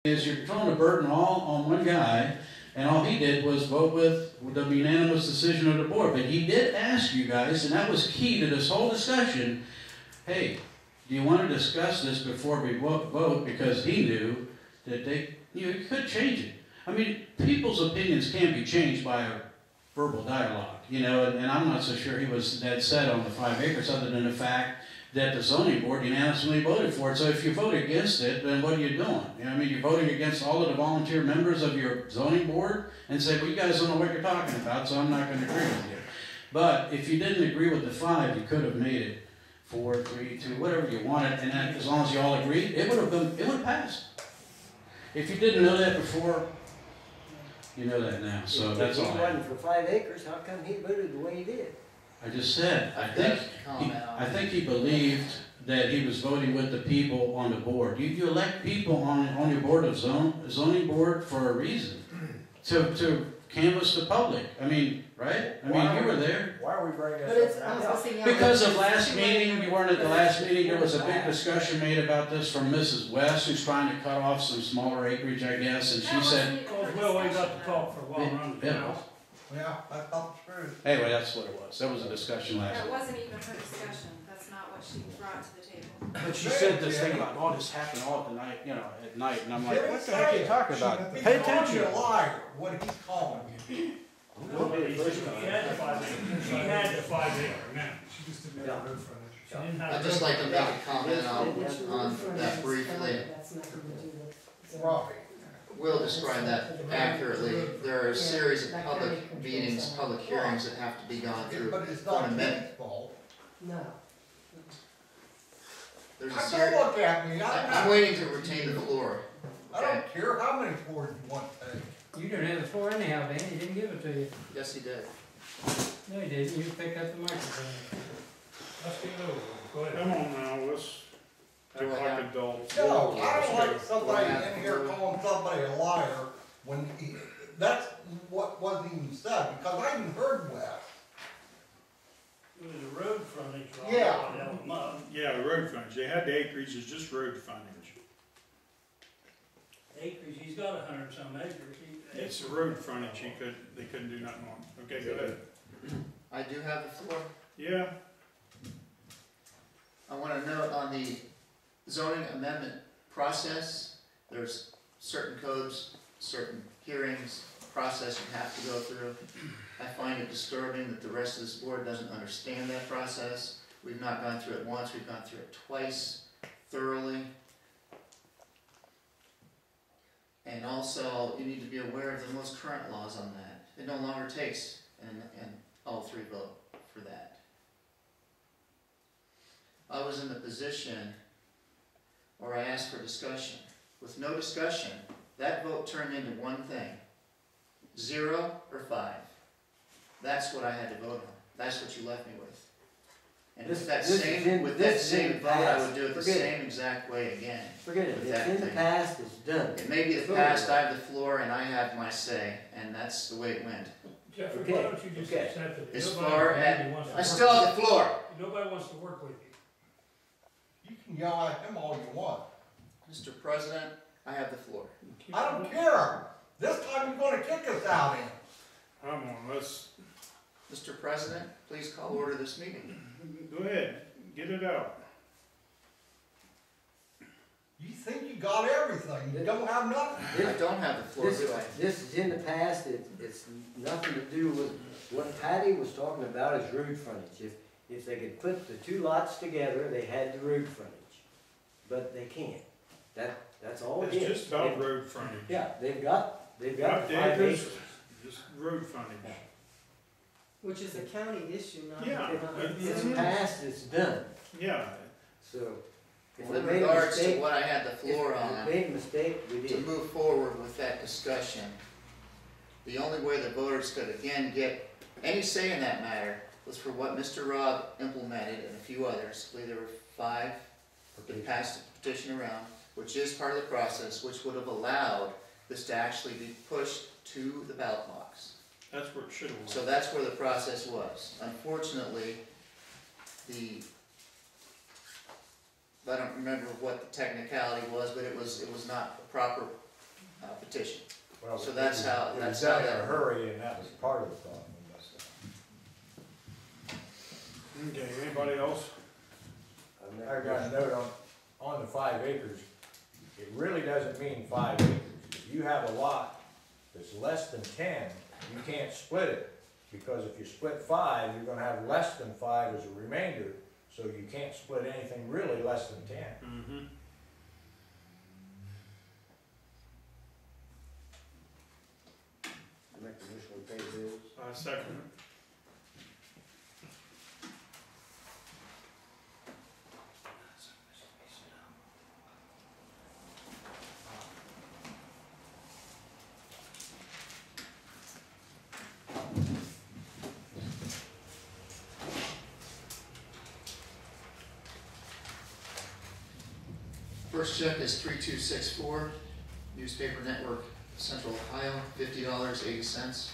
is you're throwing the burden all on one guy, and all he did was vote with the unanimous decision of the board. But he did ask you guys, and that was key to this whole discussion, hey, do you want to discuss this before we vote? Because he knew that you could change it. I mean, people's opinions can be changed by a verbal dialogue, and I'm not so sure he was dead set on the 5 acres, other than the fact that the zoning board unanimously voted for it. So if you vote against it, then what are you doing? You're voting against all of the volunteer members of your zoning board and say, well, you guys don't know what you're talking about, so I'm not going to agree with you. But if you didn't agree with the 5, you could have made it 4, 3, 2, whatever you wanted, and that, as long as you all agreed, it would have passed. If you didn't know that before, you know that now. So that's all. If he wasn't for 5 acres, how come he voted the way he did? I just said, I think he believed that he was voting with the people on the board. You elect people on your board of zoning board for a reason, to canvass the public. I mean, right? I mean, you were there. Why are we bringing this up? Because of last meeting, you weren't at the last meeting. There was a big discussion made about this from Mrs. West, who's trying to cut off some smaller acreage, I guess, and she said, Well, we got to talk for a while around the house. Yeah, I thought the truth. Anyway, that's what it was. That was a discussion last That week. wasn't even her discussion. That's not what she brought to the table. But she said this thing about, oh, this happened all at the night, at night, and I'm like, what the heck are you talking about? Pay attention. You're a liar, what he's calling you. He had the 5 acre. She had the 5 acre now. She just didn't have road frontage. She didn't have I'd just like to make a comment on that briefly. Right. We'll describe that accurately. There are a series of public meetings, public hearings that have to be gone through. But it's on not a minute. his fault. No. There's a Don't series. look at me, I'm waiting to retain the floor. I don't care how many floors you want to take. You didn't have the floor anyhow, Dan. He didn't give it to you. Yes, he did. No, he didn't. You picked up the microphone. Let's get over it. Go ahead. Come on now, let's act like adults. No, I don't like somebody in here calling somebody a liar when that's what wasn't even said, because I even heard Wes. It was a road frontage. Yeah. Yeah, road frontage. They had the acreage, it's just road frontage. Acres, he's got 100 some acres. It's a road frontage, they couldn't do nothing on. Okay, go ahead. I do have the floor. Yeah, I want to note on the zoning amendment process, there's certain codes, certain hearings, process you have to go through. I find it disturbing that the rest of this board doesn't understand that process. We've not gone through it once, we've gone through it twice, thoroughly. And also, you need to be aware of the most current laws on that. It no longer takes an all 3 vote for that. I was in the position where I asked for discussion. With no discussion, that vote turned into one thing. 0 or 5. That's what I had to vote on. That's what you left me with. And with that same vote, I would do it the same exact way again. Forget it. It's in the past, it's done. It may be the past, I have the floor, and I have my say, and that's the way it went. Jeffrey, why don't you just accept it? As Nobody far really as, wants to I work still have the floor. Nobody wants to work with you. You can yell at him all you want. Mr. President, I have the floor. I don't care. This time you're going to kick us out in. come on, let's, Mr. President, please call order this meeting. go ahead, get it out. You think you got everything. You don't have nothing. I don't have the floor, do I? This is in the past. It's nothing to do with what Patty was talking about is road frontage. If they could put the 2 lots together, they had the road frontage, but they can't. That's all it is. It's just about road frontage. Yeah, they've got the 5 acres, acres. just road frontage. Which is a county issue, not Yeah. It's past, it's done. Yeah, So, if With we made a regards to mistake, what I had the floor if on, we made a mistake, we to did. move forward with that discussion, the only way the voters could again get any say in that matter was for what Mr. Robb implemented and a few others. I believe there were 5 that passed the petition around, which is part of the process, which would have allowed this to actually be pushed to the ballot box. that's where it should have went. So that's where the process was. Unfortunately, I don't remember what the technicality was, but it was not a proper petition. Well, So that's how- it that's was done how in a that- hurry, and that was part of the problem. Okay, anybody else? I got a note on the 5 acres, it really doesn't mean 5 acres. If you have a lot that's less than 10, you can't split it, because if you split 5, you're gonna have less than 5 as a remainder, so you can't split anything really less than 10. Mm-hmm. Make the motion we pay the bills. I second it. First check is 3264, Newspaper Network, Central Ohio, $50.80.